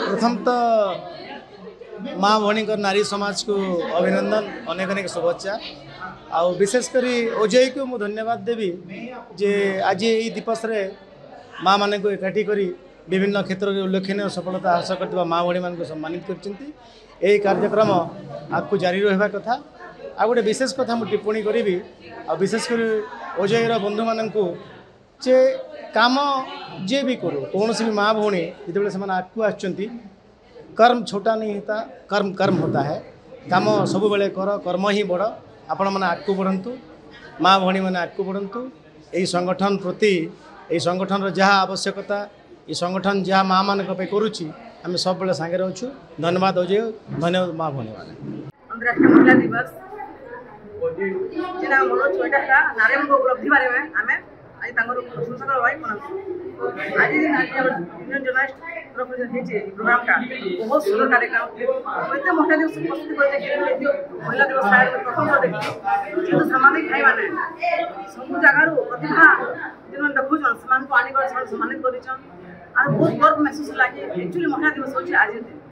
प्रथम तो माँ भौणी नारी समाज को अभिनंदन अनेक अनेक शुभेच्छा आ विशेषकर ओजेई को मुझे धन्यवाद देवी जे आज यही दिवस रे माँ मान को एकाठी करी विभिन्न क्षेत्र में उल्लेखनीय सफलता हासिल करथिबा माँ भौणी मान को सम्मानित करछंती। यही कार्यक्रम आपको जारी रहा कथा आ गोटे विशेष कथा मुझे टिप्पणी करी आ विशेषकर ओजेईर बंधु मान जे काम जे भी करूँ कौन भी माँ भौणी जिते से आगू आसुँच कर्म छोटा नहीं होता कर्म कर्म होता है काम सब बेले कर कर्म ही बड़ आपण मैंने आगू बढ़ंतु माँ भौणी मैंने आगू बढ़ंतु यही संगठन प्रति यही संगठन जहाँ आवश्यकता ये संगठन जहाँ माँ मान करुच्ची आम सब बेले सांगे अच्छु। धन्यवाद अजय, धन्यवाद माँ भौणी मैंने। अंतर्राष्ट्रीय महिला दिवस जेना मन छोटा है नारी को उपलब्धि बारे में आम आज प्रशंसा करवा आज यूनियन जर्नलिस्ट तरफ प्रोग्राम का बहुत सुंदर कार्यक्रम महिला दिवस उपस्थित करते महिला दिवस प्रथम देखिए सामाजिक भाई मैंने सब जगार प्रतिभा जो देखुन से आनिक सम्मानित कर बहुत गर्व महसूस लगे एक्चुअली महिला दिवस आज दिन।